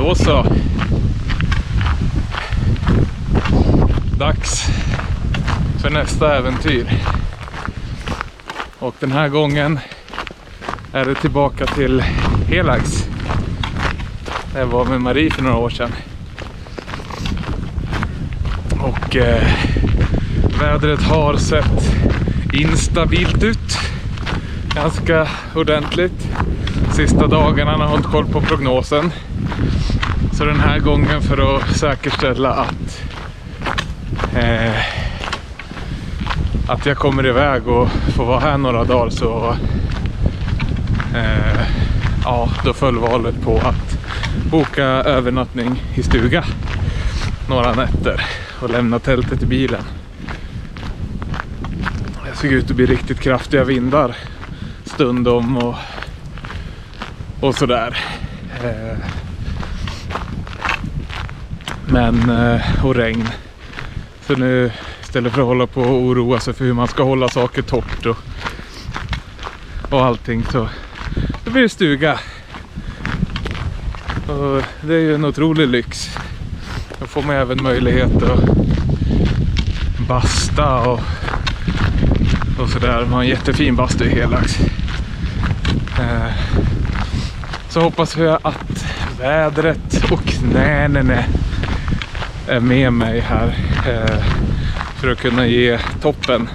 Då så. Dags för nästa äventyr. Och den här gången är det tillbaka till Helags. Jag var med Marie för några år sedan. Och vädret har sett instabilt ut. Ganska ordentligt. Sista dagarna har jag hållit koll på prognosen. Så den här gången, för att säkerställa att jag kommer iväg och får vara här några dagar, så då föll valet på att boka övernattning i stuga några nätter och lämna tältet i bilen. Det såg ut att bli riktigt kraftiga vindar stundom och sådär. Och regn. Så nu, istället för att hålla på och oroa sig för hur man ska hålla saker torrt och allting, så det blir stuga. Och det är ju en otrolig lyx. Då får man även möjlighet att basta och sådär. Man har en jättefin bastu i Helags. Så hoppas jag att vädret och knänen är med mig här för att kunna ge toppen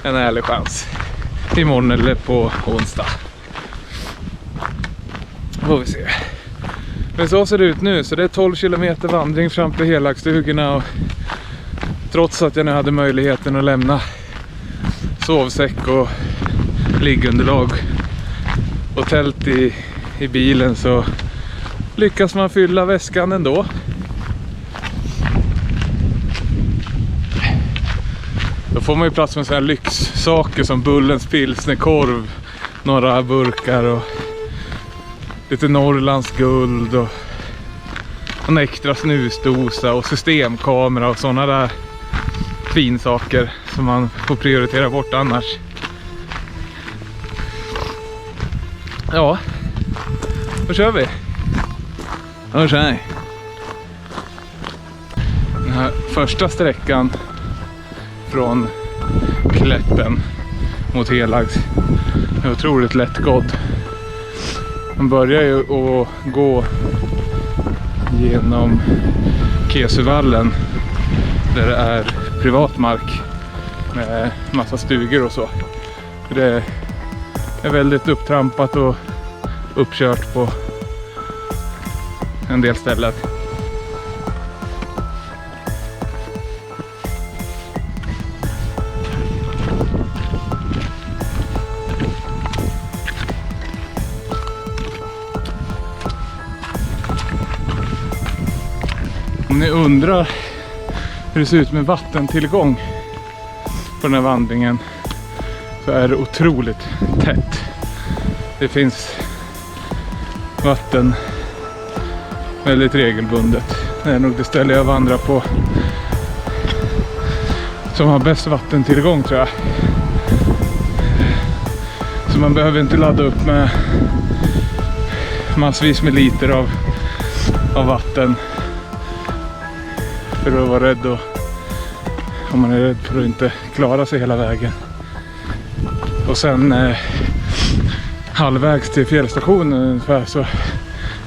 en ärlig chans imorgon eller på onsdag. Får vi se. Men så ser det ut nu, så det är 12 kilometer vandring fram till Helagsstugorna, och trots att jag nu hade möjligheten att lämna sovsäck och liggunderlag och tält i bilen, så lyckas man fylla väskan ändå. Då får man ju plats med sådana här lyxsaker som Bullens pilsnerkorv, några burkar och lite Norrlands guld och en extra snusdosa och systemkamera och sådana där finsaker som man får prioritera bort annars. Ja, då kör vi. Okej. Den här första sträckan från Kläppen mot Helags är otroligt lättgådd. Man börjar ju att gå genom Kesuvallen där det är privat mark med massa stugor och så. Det är väldigt upptrampat och uppkört på en del ställen. Om ni undrar hur det ser ut med vattentillgång på den här vandringen, så är det otroligt tätt. Det finns vatten väldigt regelbundet. Det är nog det ställe jag vandrar på som har bäst vattentillgång, tror jag. Så man behöver inte ladda upp med massvis med liter av vatten för att vara rädd, och om man är rädd för att inte klara sig hela vägen. Och sen halvvägs till fjällstationen ungefär, så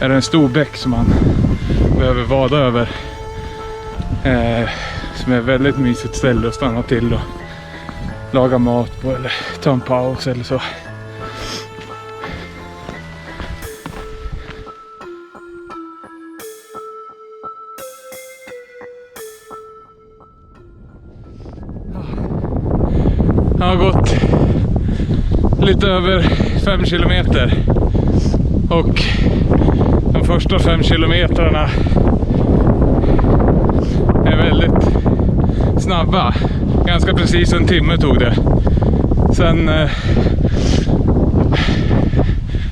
är det en stor bäck som man behöver vada över, som är ett väldigt mysigt ställe att stanna till och laga mat på eller ta en paus eller så. Jag har gått lite över 5 kilometer, och de första 5 kilometrarna är väldigt snabba. Ganska precis en timme tog det. Sen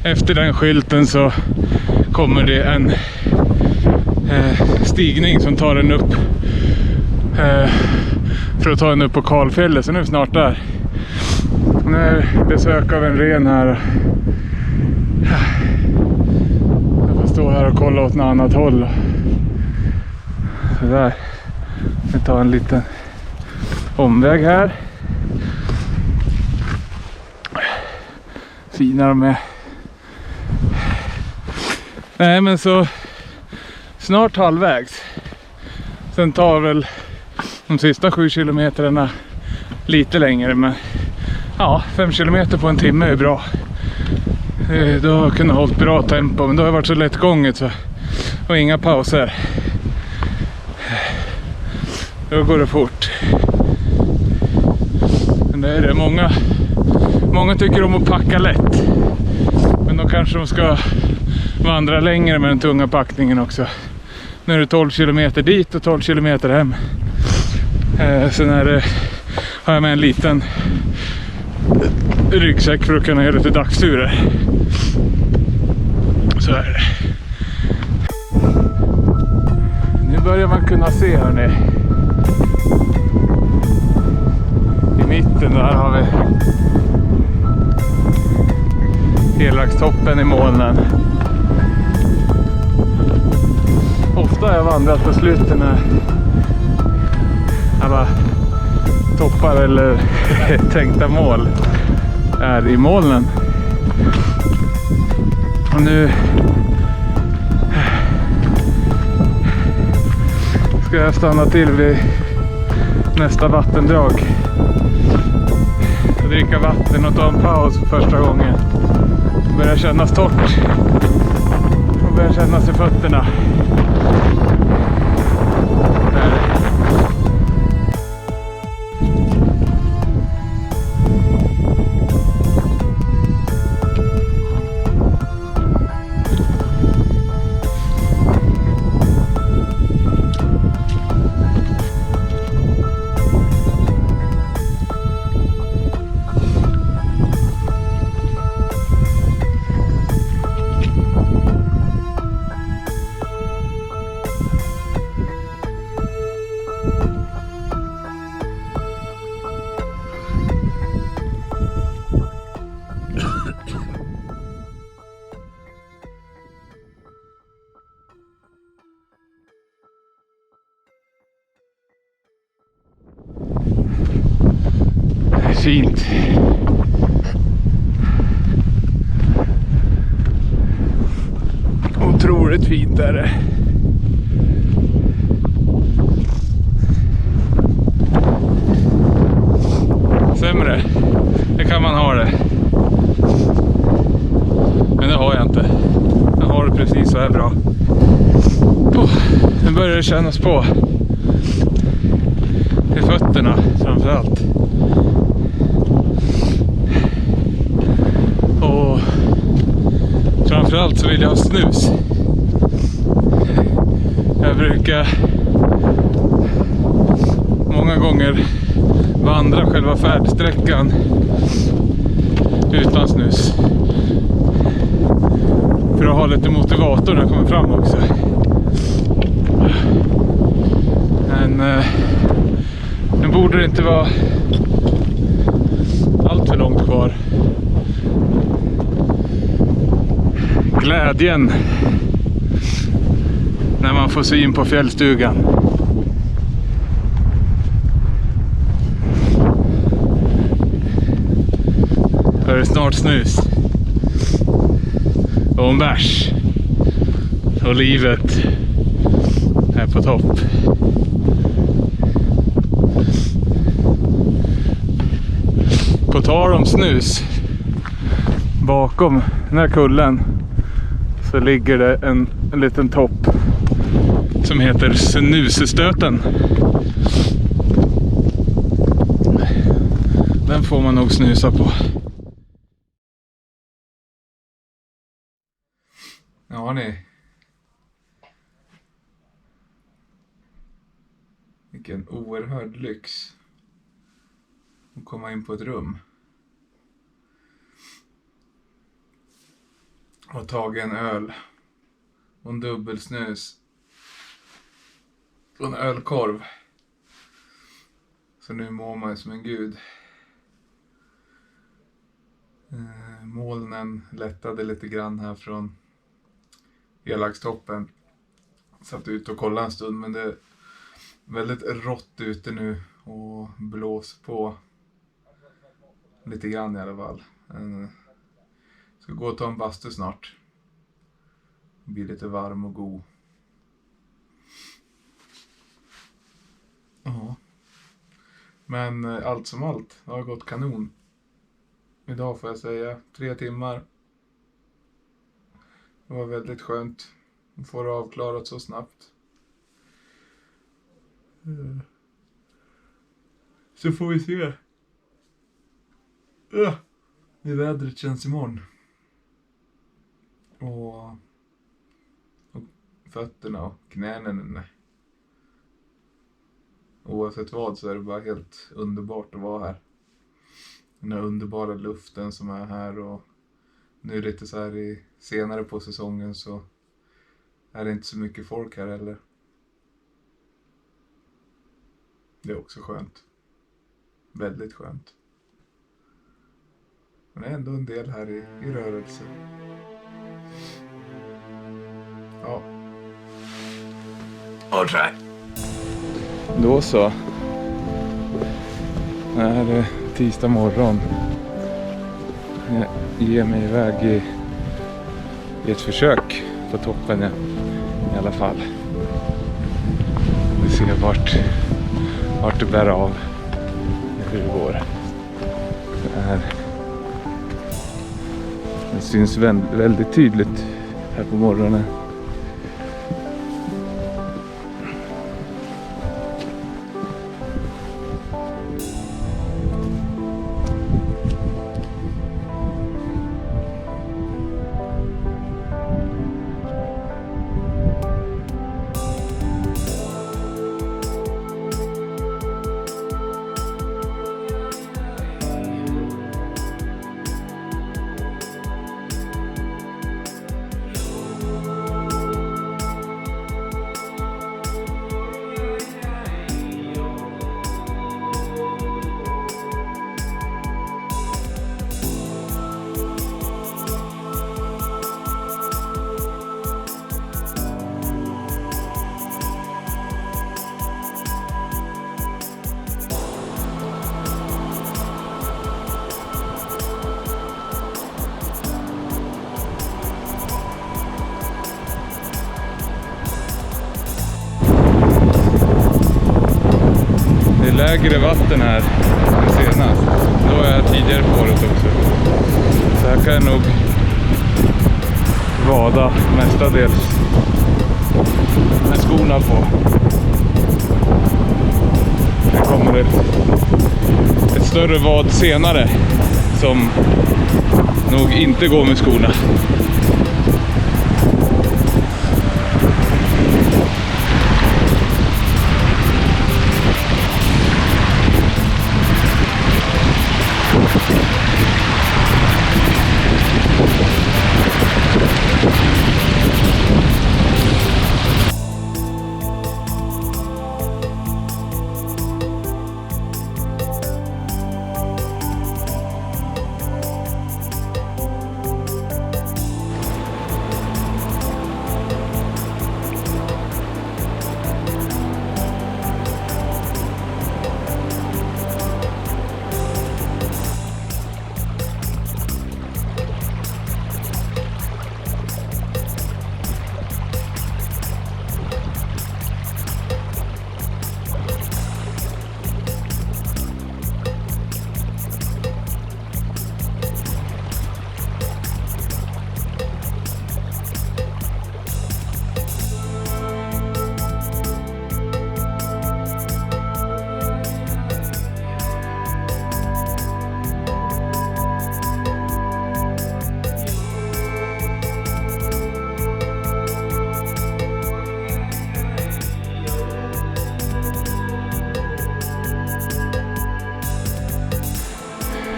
efter den skylten så kommer det en stigning som tar en upp för att ta en upp på Kalfjället. Så nu är vi snart där. Nu är besök av en ren här. Jag får stå här och kolla åt något annat håll. Så där. Vi tar en liten omväg här. Fina de är. Nej, men så snart halvvägs. Sen tar väl de sista 7 kilometerna lite längre, men ja, 5 kilometer på en timme är bra. Då har jag kunnat hålla bra tempo, men då har det varit så lättgånget så, och inga pauser. Då går det fort. Men det är det. Många tycker om att packa lätt. Men då kanske de ska vandra längre med den tunga packningen också. Nu är det 12 kilometer dit och 12 kilometer hem. Sen har jag med en liten ryggsäck för att kunna göra lite dagsturer. Så är det. Nu börjar man kunna se här nu. I mitten där har vi Helagstoppen i molnen. Ofta har jag vandrat på slutet när alla toppar eller tänkta mål är i molnen. Och nu ska jag stanna till vid nästa vattendrag och dricka vatten och ta en paus för första gången. Det börjar kännas torrt och börjar kännas i fötterna. Fint. Otroligt fint är det. Sämre. Det kan man ha det. Men det har jag inte. Jag har det precis så här bra. Nu börjar det kännas på. Till fötterna framförallt. Och framförallt så vill jag ha snus. Jag brukar många gånger vandra själva färdsträckan utan snus. För att ha lite motivator när jag kommer fram också. Men nu borde det inte vara allt för långt kvar. Glädjen när man får syn på fjällstugan. Då är det snart snus. Och en bärs. Och livet är på topp. På tal om snus. Bakom den här kullen så ligger det en liten topp som heter Snusestöten. Den får man nog snusa på. Ja ni. Vilken oerhörd lyx att komma in på ett rum och tagit en öl och en dubbelsnus och en ölkorv. Så nu mår man som en gud. Molnen lättade lite grann här från Elakstoppen. Satt ut och kollade en stund, men det är väldigt rått ute nu och blåser på lite grann i alla fall. Ska gå och ta en bastu snart. Bli lite varm och god. Ja. Men allt som allt har gått kanon. Idag får jag säga 3 timmar. Det var väldigt skönt att få det avklarat så snabbt. Så får vi se hur vädret känns imorgon. Och fötterna och knäna. Oavsett vad så är det bara helt underbart att vara här. Den här underbara luften som är här, och nu lite så här senare på säsongen så är det inte så mycket folk här heller. Det är också skönt. Väldigt skönt. Men det är ändå en del här i rörelse. Ja. All right. Då så. Det här är tisdag morgon. Jag ger mig iväg i ett försök på toppen i alla fall. Vi ser vart det bär av, hur det går. Det syns väldigt tydligt här på morgonen. Lägre vatten här senast. Då var jag tidigare på året också. Så här kan jag nog vada mestadels med skorna på. Det kommer ett större vad senare som nog inte går med skorna.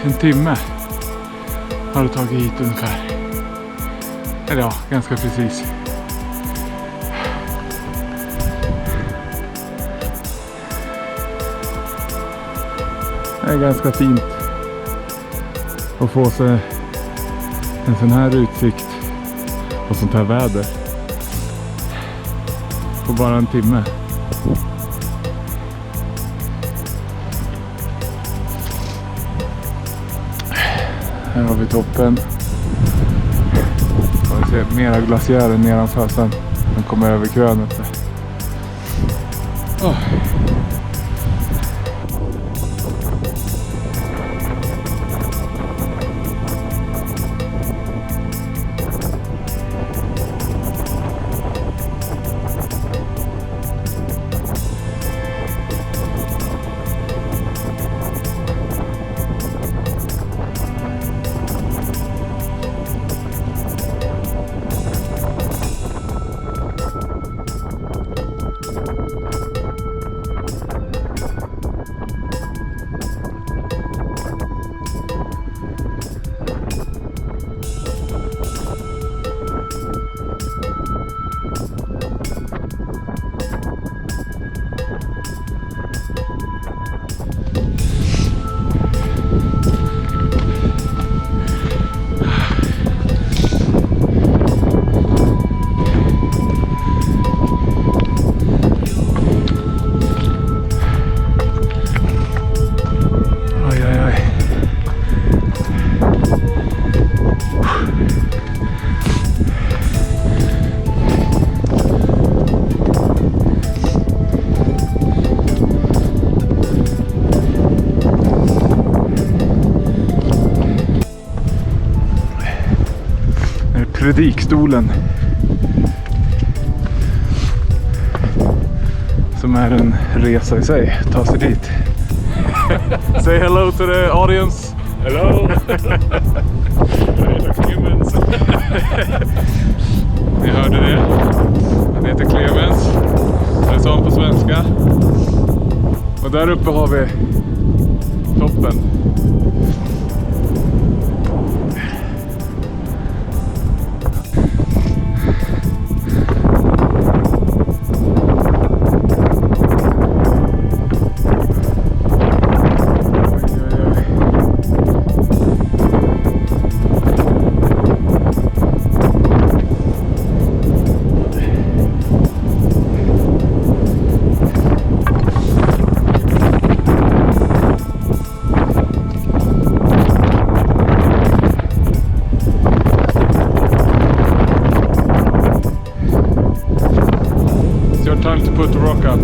En timme har det tagit hit ungefär. Eller ja, ganska precis. Det är ganska fint att få sig en sån här utsikt och sånt här väder. på bara en timme. Här har vi toppen. Vi ser mera glaciärer nedanför sen. Den kommer över krönet. Oh. Predikstolen som är en resa i sig, ta sig dit. Say hello to the audience. Hello. Clemens. Ni hörde det. Han heter Clemens. Det är som på svenska. Och där uppe har vi toppen. Time to put the rock up.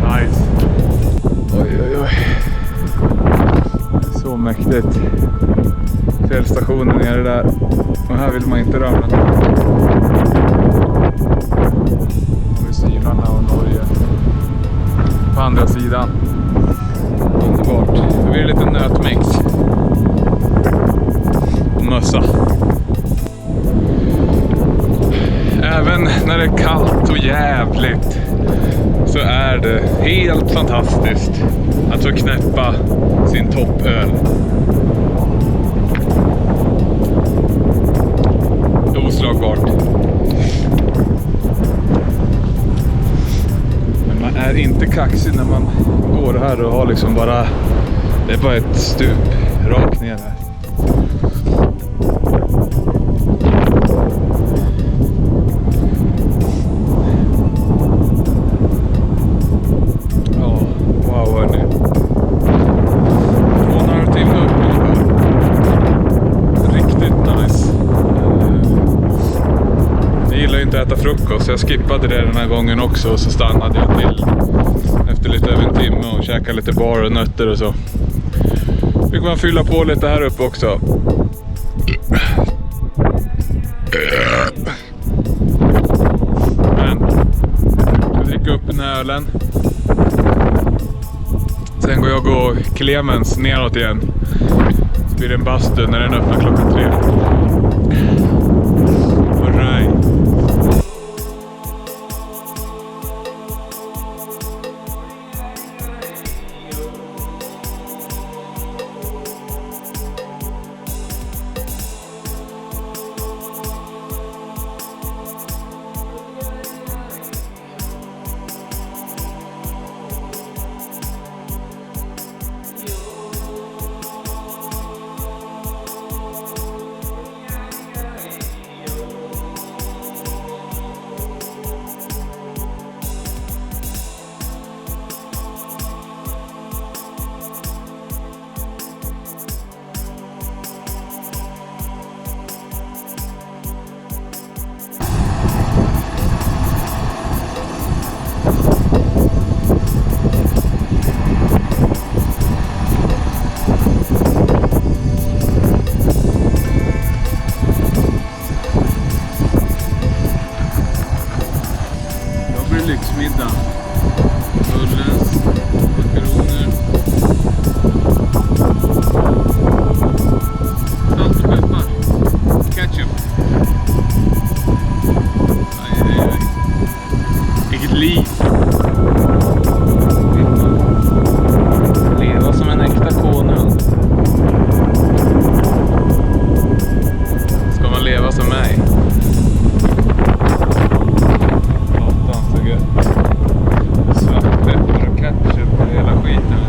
Nice. Oj, oj, oj. Så mäktigt. Fjällstationen nere där. Och här vill man inte ramla. Och Sydarna och Norge. På andra sidan. Underbart. Det blir lite nötmix. Mössa. Även när det är kallt och jävligt så är det helt fantastiskt att få knäppa sin toppöl. Oslagbart. Men man är inte kaxig när man går här och har liksom bara, det är bara ett stup rakt ner här. Äta frukost, så jag skippade det den här gången också och så stannade jag till efter lite över en timme och käkade lite bar och nötter och så. Fick man fylla på lite här uppe också. Men jag dricker upp den här ölen. Sen går jag och Clemens neråt igen. Så blir det en bastu när den öppnar klockan 3. All right. Bullens, makaroner, salt och peppar, ketchup. Aj, aj, aj. Vilket liv. Leva som en äkta konung. Ska man leva som mig? Satan så gött. Svartpeppar och ketchup och hela skiten.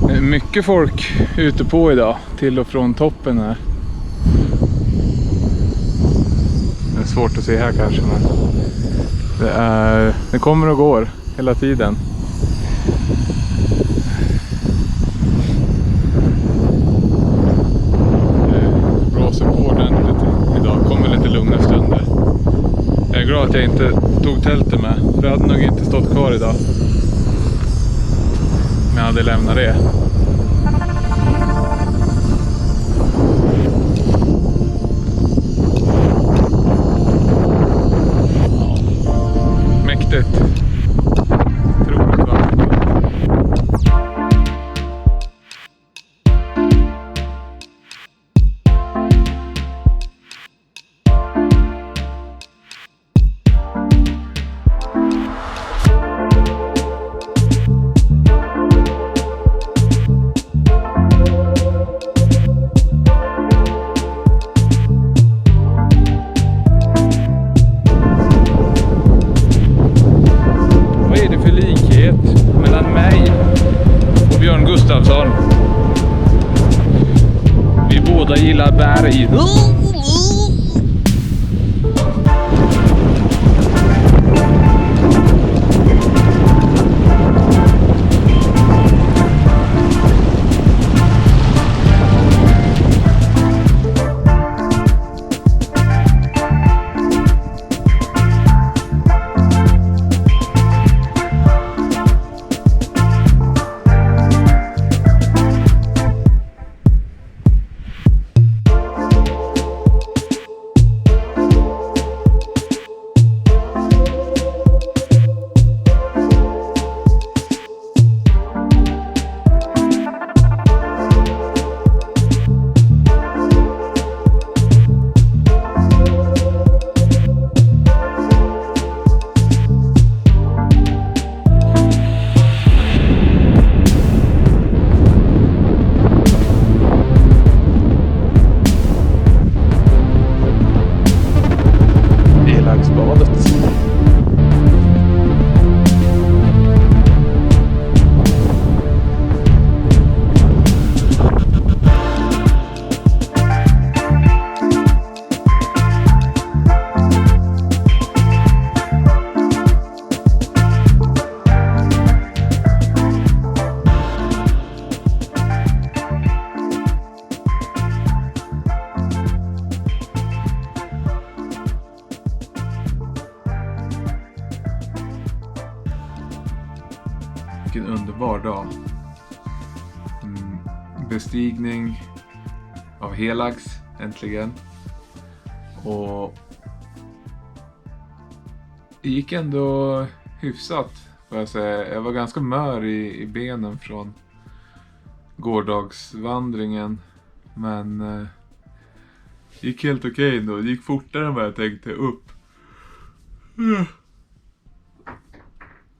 Det är mycket folk ute på idag. Till och från toppen här. Det är svårt att se här kanske, men det kommer och går hela tiden. Det blåser på ordentligt idag, kommer lite lugna stunder. Jag är glad att jag inte tog tältet med, för det hade nog inte stått kvar idag. Men jag hade lämnat det. Mäktigt. Otroligt vackert. Mellan mig och Björn Gustafsson. Vi båda gillar berg. Vilken underbar dag. Bestigning av Helax äntligen. Och det gick ändå hyfsat, får jag säga. Jag var ganska mör i benen från gårdagsvandringen. Men det gick helt okej ändå. Det gick fortare än vad jag tänkte upp.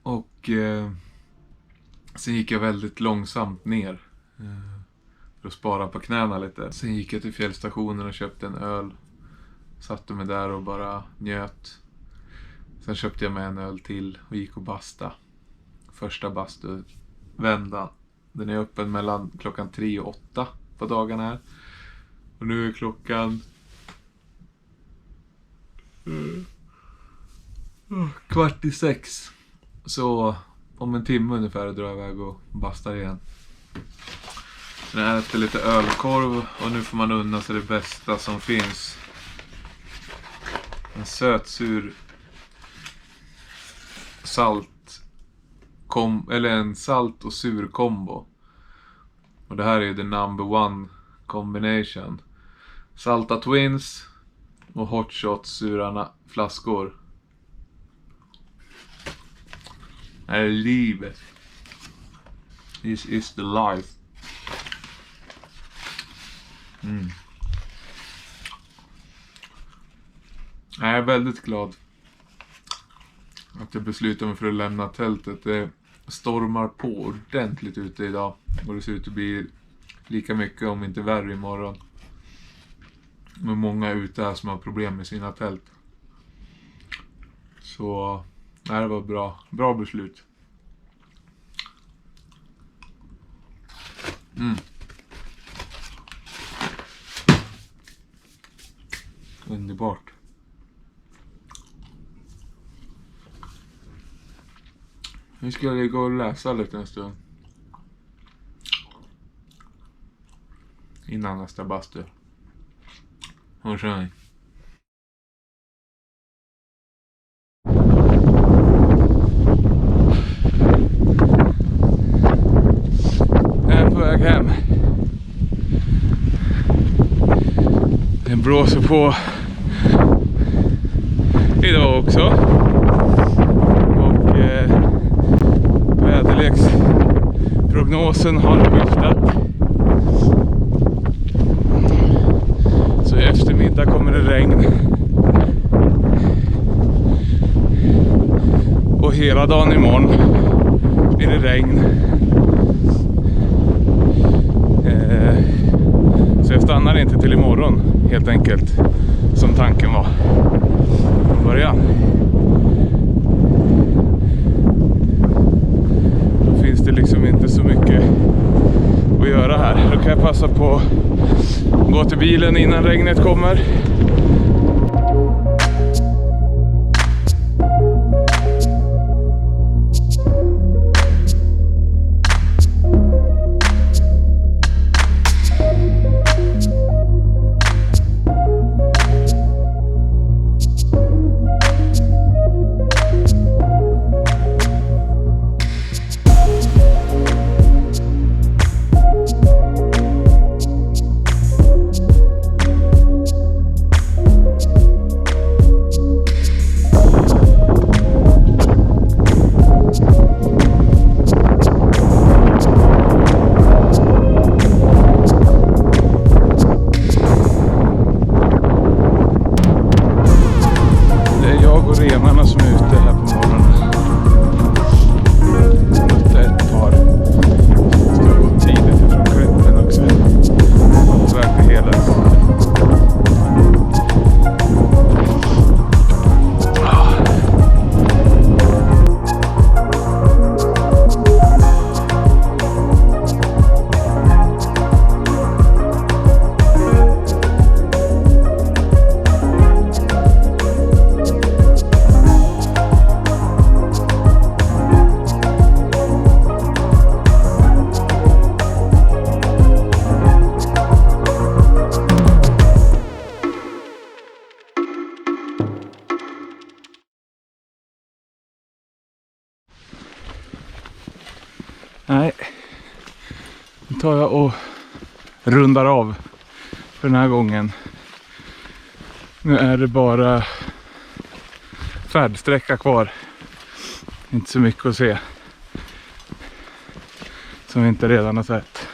Och sen gick jag väldigt långsamt ner för att spara på knäna lite. Sen gick jag till fjällstationen och köpte en öl. Satte mig där och bara njöt. Sen köpte jag mig en öl till och gick och basta. Första bastuvändan. Den är öppen mellan klockan 3 och 8 på dagarna här. Och nu är klockan 5:15. Så om en timme ungefär drar jag iväg och bastar igen. Jag äter lite ölkorv och nu får man unna sig det bästa som finns. En sötsur en salt och sur kombo. Och det här är the number one combination. Salta Twins Och hot shots ur flaskor. Det är livet. This is the life. Jag är väldigt glad att jag beslutade mig för att lämna tältet. Det stormar på ordentligt ute idag. Och det ser ut att bli lika mycket, om inte värre, imorgon. Med många ute här som har problem med sina tält. Så det var bra beslut. Underbart. Nu ska jag gå och läsa lite en stund. Innan nästa bastu. Hörs ni? Jag är på väg hem. Det blåser på idag också. Och väderleksprognosen har viftat. Så i eftermiddag kommer det regn. Och hela dagen imorgon blir det regn. Så jag stannar inte till imorgon, helt enkelt, som tanken var från början. Då finns det liksom inte så mycket att göra här. Då kan jag passa på att gå till bilen innan regnet kommer. Nej, nu tar jag och rundar av för den här gången. Nu är det bara färdsträcka kvar. Inte så mycket att se som vi inte redan har sett.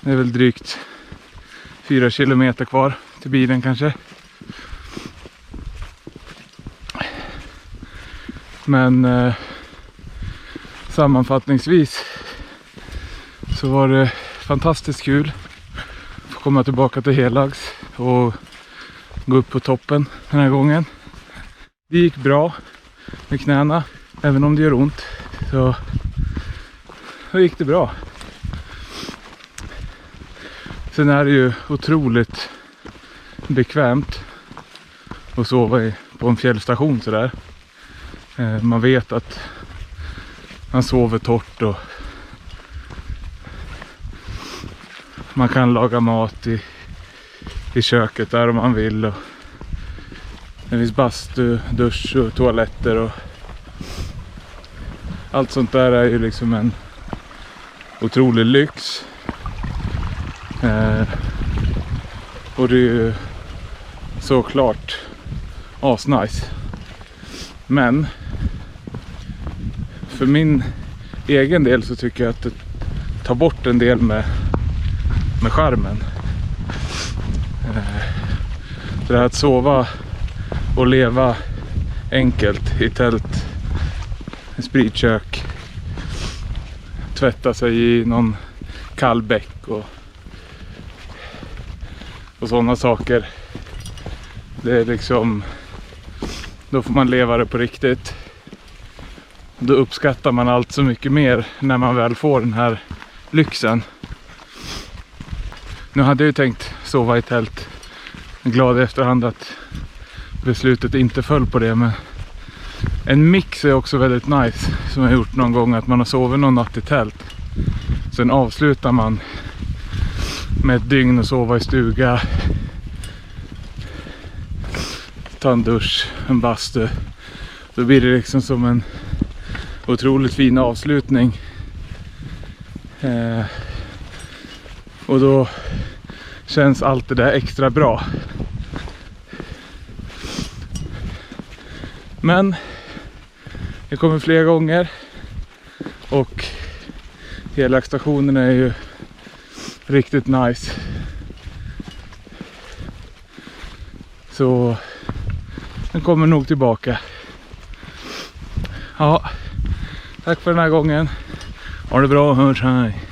Det är väl drygt 4 kilometer kvar till bilen kanske. Men sammanfattningsvis så var det fantastiskt kul att få komma tillbaka till Helags och gå upp på toppen den här gången. Det gick bra med knäna, även om det gör ont, så gick det bra. Sen är det ju otroligt bekvämt att sova på en fjällstation sådär. Man vet att man sover torrt och man kan laga mat i köket där om man vill. Och det finns bastu, dusch och toaletter och allt sånt där är ju liksom en otrolig lyx. Och det är ju såklart asnice. Men för min egen del så tycker jag att det tar bort en del med charmen. Det här att sova och leva enkelt i tält, i spritkök, tvätta sig i någon kall bäck och sådana saker. Det är liksom, då får man leva det på riktigt. Då uppskattar man allt så mycket mer när man väl får den här lyxen. Nu hade jag ju tänkt sova i tält. Jag är glad i efterhand att beslutet inte föll på det. Men en mix är också väldigt nice, som jag har gjort någon gång, att man har sovit någon natt i tält. Sen avslutar man med ett dygn och sova i stuga. Ta en dusch, en bastu. Då blir det liksom som en otroligt fin avslutning. Och då känns allt det där extra bra. Men det kommer fler gånger. Och helakstationen är ju riktigt nice. Så den kommer nog tillbaka. Ja, tack för den här gången. Ha det bra, hörs, hej.